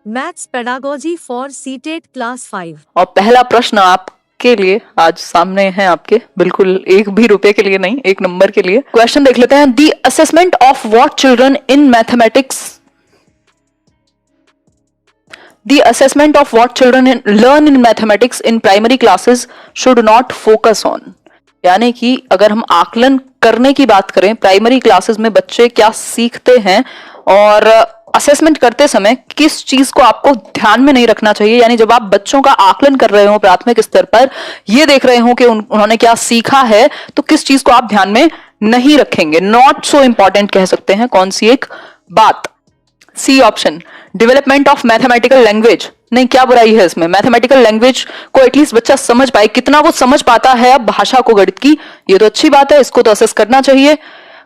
Maths pedagogy for CTET class 5। और पहला प्रश्न आपके लिए आज सामने है, आपके बिल्कुल एक भी रुपए के लिए नहीं, एक नंबर के लिए। क्वेश्चन देख लेते हैं। The assessment of what children in mathematics The assessment of what children learn in mathematics in primary classes should not focus on। यानी कि अगर हम आकलन करने की बात करें, प्राइमरी क्लासेस में बच्चे क्या सीखते हैं और असेसमेंट करते समय किस चीज को आपको ध्यान में नहीं रखना चाहिए, यानी जब आप बच्चों का आकलन कर रहे हो प्राथमिक स्तर पर, ये देख रहे हो कि उन्होंने क्या सीखा है, तो किस चीज को आप ध्यान में नहीं रखेंगे। नॉट सो इंपॉर्टेंट कह सकते हैं कौन सी एक बात। C option, development of mathematical language. नहीं, क्या बुराई है इसमें? मैथमेटिकल लैंग्वेज को एटलीस्ट बच्चा समझ पाए, कितना वो समझ पाता है अब भाषा को, गणित की, ये तो अच्छी बात है, इसको तो असेस करना चाहिए।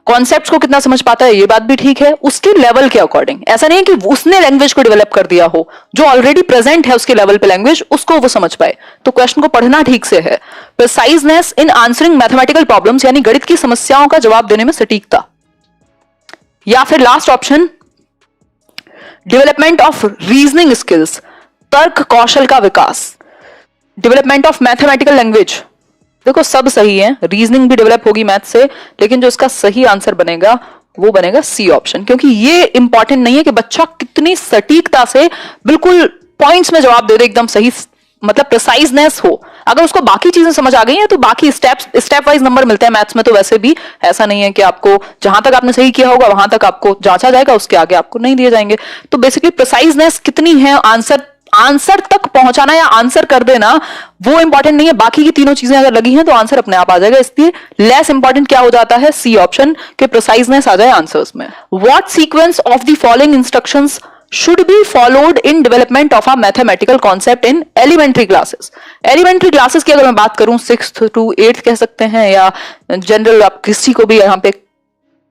कॉन्सेप्ट्स को कितना समझ पाता है, ये बात भी ठीक है, उसके लेवल के अकॉर्डिंग। ऐसा नहीं है कि उसने लैंग्वेज को डेवलप कर दिया हो, जो ऑलरेडी प्रेजेंट है उसके लेवल पे लैंग्वेज, उसको वो समझ पाए। तो क्वेश्चन को पढ़ना ठीक से है। प्रिसाइजनेस इन आंसरिंग मैथमेटिकल प्रॉब्लम्स, यानी गणित की समस्याओं का जवाब देने में सटीकता। या फिर last option, development of reasoning skills, तर्क कौशल का विकास। डेवलपमेंट ऑफ मैथमेटिकल लैंग्वेज, देखो सब सही है, रीजनिंग भी डेवलप होगी मैथ से, लेकिन जो इसका सही आंसर बनेगा वो बनेगा सी ऑप्शन, क्योंकि ये इंपॉर्टेंट नहीं है कि बच्चा कितनी सटीकता से बिल्कुल पॉइंट्स में जवाब दे दे, एकदम सही, मतलब प्रिसाइजनेस हो। अगर उसको बाकी चीजें समझ आ गई हैं तो बाकी स्टेप वाइज नंबर मिलते हैं मैथ्स में। तो वैसे भी ऐसा नहीं है कि आपको जहां तक आपने सही किया होगा वहां तक आपको जांचा जाएगा, उसके आगे आपको नहीं दिए जाएंगे। तो बेसिकली प्रिसाइजनेस कितनी है, आंसर तक पहुंचाना या आंसर कर देना, वो इंपॉर्टेंट नहीं है। बाकी की तीनों चीजें अगर लगी हैं तो आंसर अपने आप आ जाएगा। इसलिए लेस इंपॉर्टेंट क्या हो जाता है, सी ऑप्शन के प्रिसाइजनेस आ जाए आंसर्स में। What sequence of the following instructions should be followed in development of a mathematical concept in elementary classes। elementary classes की अगर मैं बात करूं 6th to 8th कह सकते हैं, या जनरल आप किसी को भी यहां पे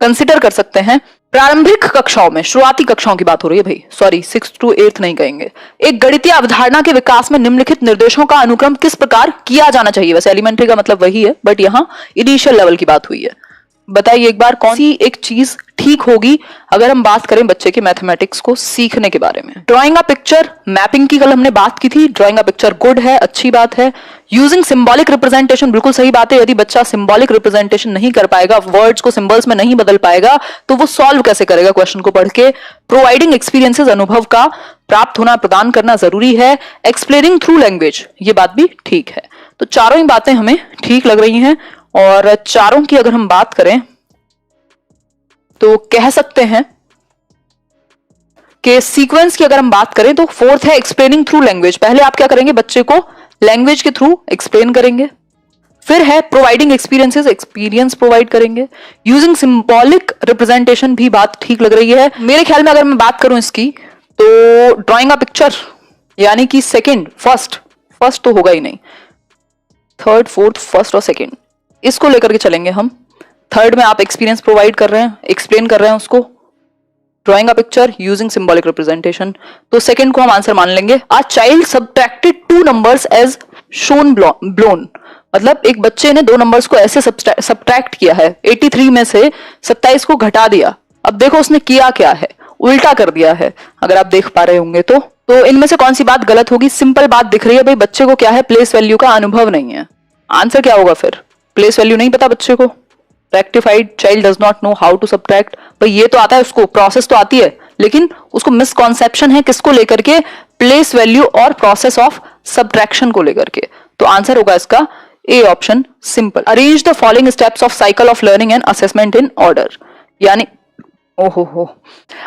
कंसिडर कर सकते हैं। प्रारंभिक कक्षाओं में, शुरुआती कक्षाओं की बात हो रही है भाई, सॉरी 6th to 8th नहीं कहेंगे। एक गणितीय अवधारणा के विकास में निम्नलिखित निर्देशों का अनुक्रम किस प्रकार किया जाना चाहिए। वैसे एलिमेंट्री का मतलब वही है, बट यहां इनिशियल लेवल की बात हुई है। बताइए एक बार, कौन सी एक चीज ठीक होगी अगर हम बात करें बच्चे के मैथमेटिक्स को सीखने के बारे में। ड्राइंग अ पिक्चर, मैपिंग की कल हमने बात की थी, ड्राइंग अ पिक्चर गुड है, अच्छी बात है। यूजिंग सिंबॉलिक रिप्रेजेंटेशन, बिल्कुल सही बात है। यदि बच्चा सिंबॉलिक रिप्रेजेंटेशन नहीं कर पाएगा, वर्ड्स को सिंबल्स में नहीं बदल पाएगा, तो वो सॉल्व कैसे करेगा क्वेश्चन को पढ़ के। प्रोवाइडिंग एक्सपीरियंसेस, अनुभव का प्राप्त होना, प्रदान करना जरूरी है। एक्सप्लेनिंग थ्रू लैंग्वेज, ये बात भी ठीक है। तो चारों ही बातें हमें ठीक लग रही हैं। और चारों की अगर हम बात करें तो कह सकते हैं कि सीक्वेंस की अगर हम बात करें तो फोर्थ है एक्सप्लेनिंग थ्रू लैंग्वेज। पहले आप क्या करेंगे, बच्चे को लैंग्वेज के थ्रू एक्सप्लेन करेंगे। फिर है प्रोवाइडिंग एक्सपीरियंसेस, एक्सपीरियंस प्रोवाइड करेंगे। यूजिंग सिंबॉलिक रिप्रेजेंटेशन भी बात ठीक लग रही है। मेरे ख्याल में अगर मैं बात करूं इसकी, तो ड्राइंग अ पिक्चर यानी कि सेकंड, फर्स्ट तो होगा ही नहीं, थर्ड, फोर्थ, फर्स्ट और सेकंड, इसको लेकर के चलेंगे हम। थर्ड में आप एक्सपीरियंस प्रोवाइड कर रहे हैं, एक्सप्लेन कर रहे हैं उसको, drawing a picture using symbolic representation, तो सेकंड को हम आंसर मान लेंगे। A child subtracted 2 numbers as shown below, मतलब एक बच्चे ने 2 नंबर्स को ऐसे सब्ट्रैक्ट किया है, 83 में से 27 को घटा दिया। अब देखो उसने किया क्या है, उल्टा कर दिया है, अगर आप देख पा रहे होंगे तो इनमें से कौन सी बात गलत होगी? सिंपल बात दिख रही है भाई, बच्चे को क्या है, प्लेस वैल्यू का अनुभव नहीं है। आंसर क्या होगा फिर? प्लेस वैल्यू नहीं पता बच्चे को। Rectified child does not know how to subtract, भाई ये तो आता है उसको, प्रोसेस तो आती है, लेकिन उसको मिसकॉन्सेप्शन है किसको लेकर के, प्लेस वैल्यू और प्रोसेस ऑफ सब्ट्रैक्शन को लेकर के। तो आंसर होगा इसका A option, simple. Arrange the following steps of cycle of learning and assessment in order, यानी ओहो,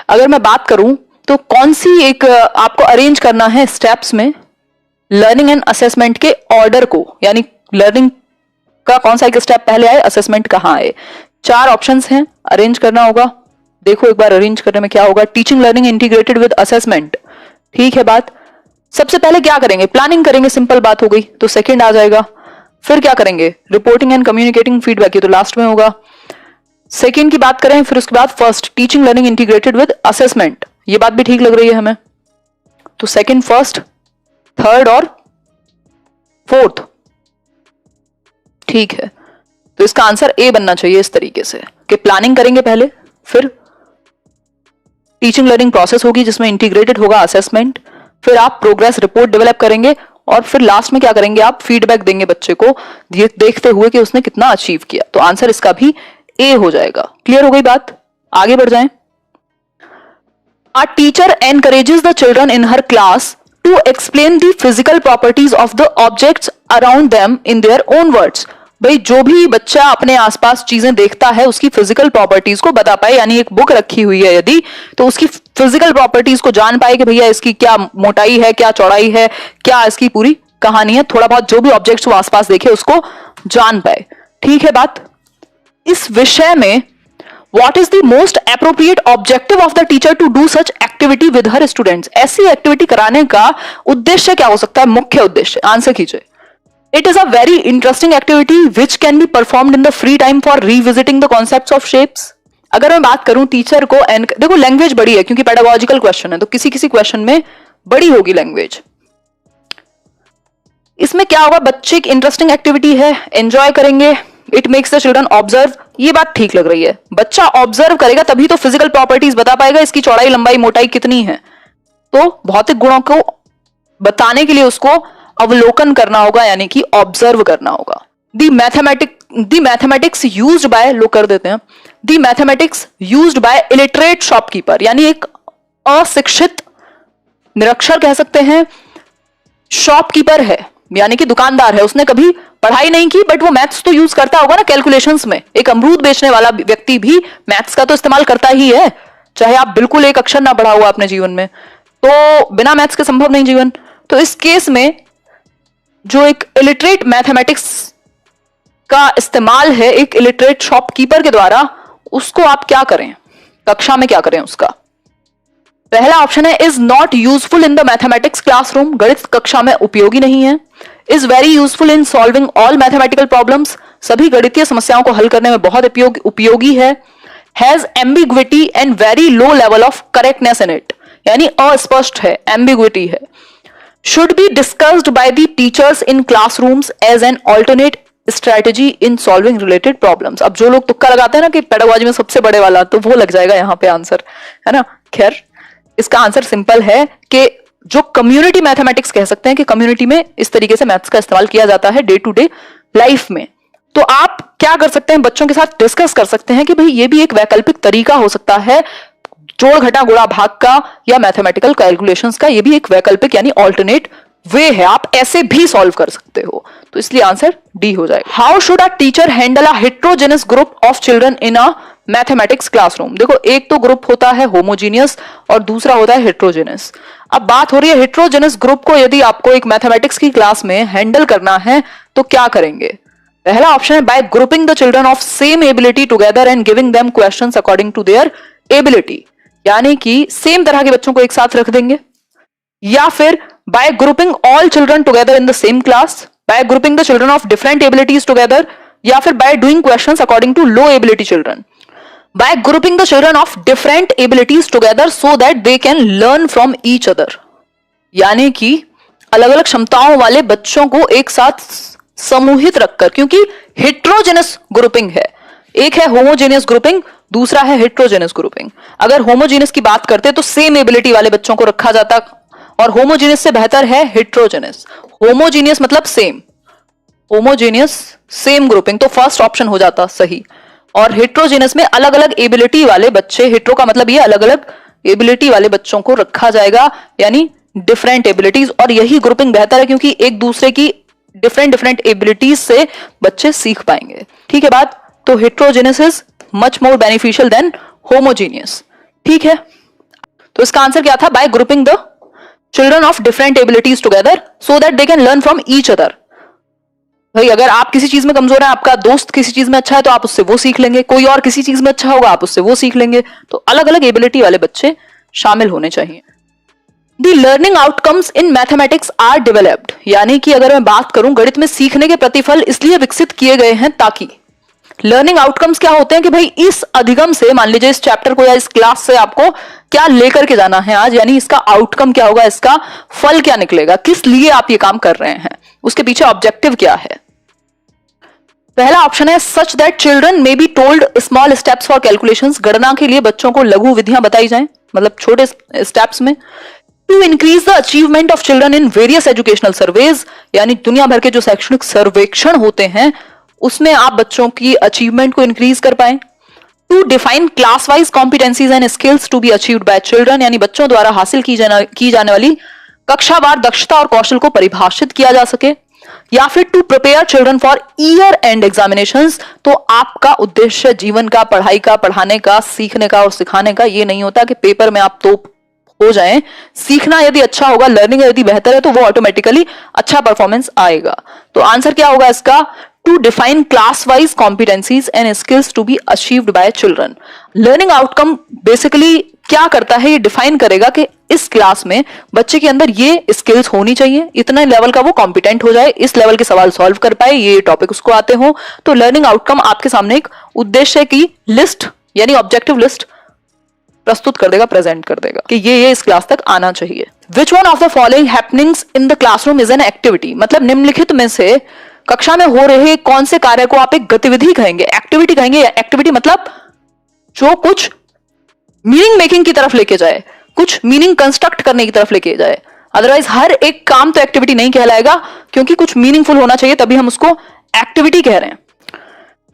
अगर मैं बात करूं तो कौन सी एक आपको अरेंज करना है स्टेप्स में लर्निंग एंड असेसमेंट के ऑर्डर को, यानी लर्निंग का कौन सा एक स्टेप पहले आए, असेसमेंट कहां आए। 4 ऑप्शंस हैं, अरेंज करना होगा। देखो एक बार अरेंज करने में क्या होगा, teaching learning integrated with assessment, ठीक है बात। सबसे पहले क्या करेंगे, प्लानिंग करेंगे, सिंपल बात हो गई, तो सेकंड आ जाएगा। फिर क्या करेंगे, रिपोर्टिंग एंड कम्युनिकेटिंग फीडबैक, ये तो लास्ट में होगा। सेकंड की बात करें, फिर उसके बाद first, teaching learning integrated with assessment, ये बात भी ठीक लग रही है हमें। तो सेकंड, फर्स्ट, थर्ड और फोर्थ, ठीक है। तो इसका आंसर ए बनना चाहिए इस तरीके से कि प्लानिंग करेंगे पहले, फिर टीचिंग लर्निंग प्रोसेस होगी जिसमें इंटीग्रेटेड होगा असेसमेंट, फिर आप प्रोग्रेस रिपोर्ट डेवलप करेंगे और फिर लास्ट में क्या करेंगे, आप फीडबैक देंगे बच्चे को देखते हुए कि उसने कितना अचीव किया। तो आंसर इसका भी ए हो जाएगा। क्लियर हो गई बात, आगे बढ़ जाएं। A teacher encourages the children in her class to explain the physical properties of the objects around them in their own words। भाई जो भी बच्चा अपने आसपास चीजें देखता है उसकी फिजिकल प्रॉपर्टीज को बता पाए, यानी एक बुक रखी हुई है यदि, तो उसकी फिजिकल प्रॉपर्टीज को जान पाए कि भैया इसकी क्या मोटाई है, क्या चौड़ाई है, क्या इसकी पूरी कहानी है, थोड़ा बहुत जो भी ऑब्जेक्ट्स वो आसपास देखे उसको जान पाए। ठीक है बात। इस विषय में What is the most appropriate objective of the teacher to do such activity with her students? ऐसी एक्टिविटी कराने का उद्देश्य क्या हो सकता है, मुख्य उद्देश्य? आंसर कीजिए। It is a very interesting activity which can be performed in the free time for revisiting the concepts of shapes। अगर मैं बात करूं टीचर को, देखो लैंग्वेज बड़ी है क्योंकि पेडागोजिकल क्वेश्चन है, तो किसी किसी क्वेश्चन में बड़ी होगी लैंग्वेज। इसमें क्या होगा, बच्चे एक इंटरेस्टिंग एक्टिविटी है, एंजॉय करेंगे। It makes the children observe, ये बात ठीक लग रही है। बच्चा ऑब्जर्व करेगा तभी तो फिजिकल प्रॉपर्टीज बता पाएगा, इसकी चौड़ाई लंबाई मोटाई कितनी है। तो भौतिक गुणों को बताने के लिए उसको अवलोकन करना होगा, यानी कि ऑब्जर्व करना होगा। द मैथमेटिक्स यूज्ड बाय, लो कर देते हैं, the mathematics used by illiterate shopkeeper, यानी एक अशिक्षित निरक्षर कह सकते हैं, शॉपकीपर है यानी कि दुकानदार है, उसने कभी पढ़ाई नहीं की बट वो मैथ्स तो यूज करता होगा ना कैलकुलेशंस में। एक अमरूद बेचने वाला व्यक्ति भी मैथ्स का तो इस्तेमाल करता ही है, चाहे आप बिल्कुल एक अक्षर ना पढ़ा हुआ अपने जीवन में, तो बिना मैथ्स के संभव नहीं जीवन। तो इस केस में जो एक इलिटरेट मैथमेटिक्स का इस्तेमाल है एक इलिटरेट शॉपकीपर के द्वारा, उसको आप क्या करें, कक्षा में क्या करें उसका। पहला ऑप्शन है is not useful in the mathematics classroom, गणित कक्षा में उपयोगी नहीं है। Is very useful in solving all mathematical problems, सभी गणितीय समस्याओं को हल करने में बहुत उपयोगी है। Has ambiguity and very low level of correctness in it, यानी अस्पष्ट है, एम्बिग्विटी है। Should be discussed by the teachers in classrooms as an alternate strategy in solving related problems. अब जो लोग तुक्का लगाते हैं ना कि पेडागोजी में सबसे बड़े वाला, तो वो लग जाएगा यहाँ पे आंसर, है ना। खैर इसका आंसर सिंपल है कि जो कम्युनिटी मैथमेटिक्स कह सकते हैं कि कम्युनिटी में इस तरीके से मैथ्स का इस्तेमाल किया जाता है डे टू डे लाइफ में। तो आप क्या कर सकते हैं, बच्चों के साथ डिस्कस कर सकते हैं कि भाई ये भी एक वैकल्पिक तरीका हो सकता है जोड़ घटा गुणा भाग का या मैथमेटिकल कैलकुलेशंस का, ये भी एक वैकल्पिक यानी ऑल्टरनेट वे है, आप ऐसे भी सॉल्व कर सकते हो। तो इसलिए आंसर डी हो जाएगा। How should a teacher handle a heterogeneous group of children in a mathematics classroom. देखो एक तो ग्रुप होता है होमोजीनियस और दूसरा होता है हेट्रोजेनस। अब बात हो रही है हेट्रोजेनस ग्रुप को यदि आपको एक मैथमेटिक्स की क्लास में हैंडल करना है तो क्या करेंगे। पहला ऑप्शन है by grouping the children of same ability together and giving them questions according to their ability, यानी कि सेम तरह के बच्चों को एक साथ रख देंगे। या फिर by grouping all children together in the same class, by grouping the children of different abilities together, या फिर by doing questions according to low ability children. By grouping the children of different abilities together so that they can learn from each other, यानी कि अलग अलग क्षमताओं वाले बच्चों को एक साथ समूहित रखकर, क्योंकि हेट्रोजेनस ग्रुपिंग है, एक है होमोजेनियस ग्रुपिंग, दूसरा है हेट्रोजेनस ग्रुपिंग। अगर होमोजेनियस की बात करते तो सेम एबिलिटी वाले बच्चों को रखा जाता और होमोजेनियस से बेहतर है हेट्रोजेनस। होमोजेनियस मतलब सेम, होमोजेनियस सेम ग्रुपिंग, तो फर्स्ट ऑप्शन हो जाता सही। और हेट्रोजेनस में अलग अलग एबिलिटी वाले बच्चे, हेट्रो का मतलब ये अलग अलग एबिलिटी वाले बच्चों को रखा जाएगा, यानी डिफरेंट एबिलिटीज, और यही ग्रुपिंग बेहतर है क्योंकि एक दूसरे की डिफरेंट एबिलिटीज से बच्चे सीख पाएंगे। ठीक है बात, तो heterogeneous is much more beneficial than homogeneous. ठीक है, तो इसका आंसर क्या था, by grouping the children of different abilities together so that they can learn from each other. भाई अगर आप किसी चीज में कमजोर है, आपका दोस्त किसी चीज में अच्छा है तो आप उससे वो सीख लेंगे, कोई और किसी चीज में अच्छा होगा आप उससे वो सीख लेंगे। तो अलग अलग एबिलिटी वाले बच्चे शामिल होने चाहिए। The learning outcomes in mathematics are developed, यानी कि अगर मैं बात करूं गणित में सीखने के प्रतिफल इसलिए विकसित किए गए हैं ताकि लर्निंग आउटकम्स क्या होते हैं कि भाई इस अधिगम से, मान लीजिए इस चैप्टर को या इस क्लास से आपको क्या लेकर के जाना है आज, यानी इसका आउटकम क्या होगा, इसका फल क्या निकलेगा, किस लिए आप ये काम कर रहे हैं, उसके पीछे ऑब्जेक्टिव क्या है। पहला ऑप्शन है such that children may be told small steps for calculations, गणना के लिए बच्चों को लघु विधियां बताई जाएं। मतलब छोटे स्टेप्स में। To increase the achievement of children in various educational surveys, यानी दुनिया भर के जो शैक्षणिक सर्वेक्षण होते हैं उसमें आप बच्चों की अचीवमेंट को इंक्रीज कर पाए। To define class wise competencies and skills to be achieved by children, यानी बच्चों द्वारा हासिल की जाने वाली कक्षावार दक्षता और कौशल को परिभाषित किया जा सके। या फिर to prepare children for year end examinations, तो आपका उद्देश्य जीवन का, पढ़ाई का, पढ़ाने का, सीखने का और सिखाने का ये नहीं होता कि पेपर में आप तो हो जाएं। सीखना यदि अच्छा होगा, लर्निंग यदि बेहतर है तो वो ऑटोमेटिकली अच्छा परफॉर्मेंस आएगा। तो आंसर क्या होगा इसका? To define class wise competencies and skills to be achieved by children. Learning outcome basically क्या करता है, ये डिफाइन करेगा कि इस क्लास में बच्चे के अंदर ये स्किल्स होनी चाहिए, इतना लेवल का वो कॉम्पिटेंट हो जाए, इस लेवल के सवाल सॉल्व कर पाए, ये टॉपिक उसको आते हो। तो लर्निंग आउटकम आपके सामने एक उद्देश्य की लिस्ट यानी ऑब्जेक्टिव लिस्ट प्रस्तुत कर देगा, प्रेजेंट कर देगा कि ये इस क्लास तक आना चाहिए। Which one of the following happenings in the classroom is an activity, मतलब निम्नलिखित में से कक्षा में हो रहे कौन से कार्य को आप एक गतिविधि कहेंगे, एक्टिविटी कहेंगे। एक्टिविटी मतलब जो कुछ मीनिंग मेकिंग की तरफ लेके जाए, कुछ मीनिंग कंस्ट्रक्ट करने की तरफ लेके जाए। अदरवाइज हर एक काम तो एक्टिविटी नहीं कहलाएगा, क्योंकि कुछ मीनिंगफुल होना चाहिए, तभी हम उसको एक्टिविटी कह रहे हैं।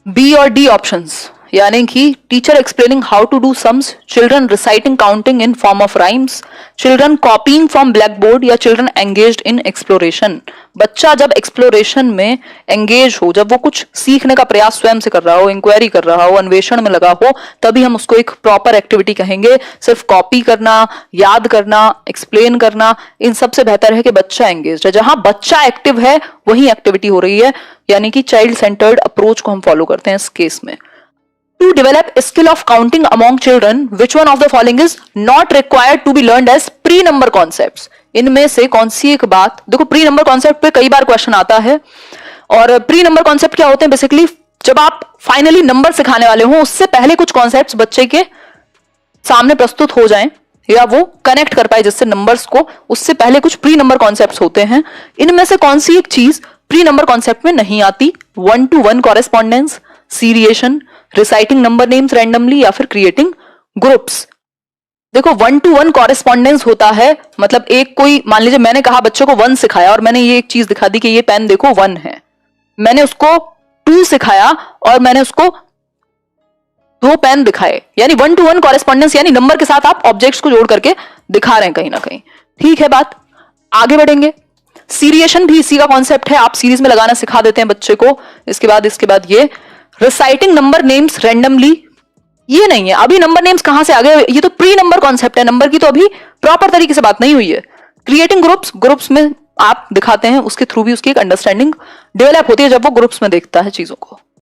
बी और डी ऑप्शंस, यानी कि teacher explaining how to do sums, children reciting counting in form of rhymes, children copying from black board, या चिल्ड्रन एंगेज्ड इन एक्सप्लोरेशन। बच्चा जब एक्सप्लोरेशन में एंगेज हो, जब वो कुछ सीखने का प्रयास स्वयं से कर रहा हो, इंक्वायरी कर रहा हो, अन्वेषण में लगा हो, तभी हम उसको एक प्रॉपर एक्टिविटी कहेंगे। सिर्फ कॉपी करना, याद करना, एक्सप्लेन करना, इन सबसे बेहतर है कि बच्चा एंगेज है। जहां बच्चा एक्टिव है वही एक्टिविटी हो रही है, यानी कि चाइल्ड सेंटर्ड अप्रोच को हम फॉलो करते हैं इस केस में। To develop a skill of counting among children, which one of the following is not required to be learned as pre-number concepts? इनमें से कौन सी एक बात, देखो प्री नंबर कॉन्सेप्ट पे कई बार क्वेश्चन आता है, और प्री नंबर कॉन्सेप्ट क्या होते हैं? बेसिकली जब आप फाइनली नंबर सिखाने वाले हो उससे पहले कुछ कॉन्सेप्ट्स बच्चे के सामने प्रस्तुत हो जाएं या वो कनेक्ट कर पाए जिससे नंबर्स को, उससे पहले कुछ प्री नंबर कॉन्सेप्ट्स होते हैं। इनमें से कौन सी एक चीज प्री नंबर कॉन्सेप्ट में नहीं आती? 1-to-1 correspondence, seriation, reciting number names randomly, या फिर क्रिएटिंग ग्रुप्स। देखो 1-to-1 कॉरेस्पॉन्डेंस होता है, मतलब एक कोई, मान लीजिए मैंने कहा बच्चों को 1 सिखाया और मैंने ये एक चीज दिखा दी कि ये पेन देखो 1 है, मैंने उसको 2 सिखाया और मैंने उसको 2 पेन दिखाए, यानी 1-to-1 कॉरेस्पॉन्डेंस, यानी नंबर के साथ आप ऑब्जेक्ट्स को जोड़ करके दिखा रहे हैं कहीं ना कहीं। ठीक है, बात आगे बढ़ेंगे। सीरिएशन भी इसी का कॉन्सेप्ट है, आप सीरीज में लगाना सिखा देते हैं बच्चे को। इसके बाद ये रिसाइटिंग नंबर नेम्स रैंडमली, ये नहीं है। अभी नंबर नेम्स कहां से आ गए? ये तो प्री नंबर कॉन्सेप्ट है, नंबर की तो अभी प्रॉपर तरीके से बात नहीं हुई है। क्रिएटिंग ग्रुप्स में आप दिखाते हैं, उसके थ्रू भी उसकी एक अंडरस्टैंडिंग डेवलप होती है जब वो ग्रुप्स में देखता है चीजों को।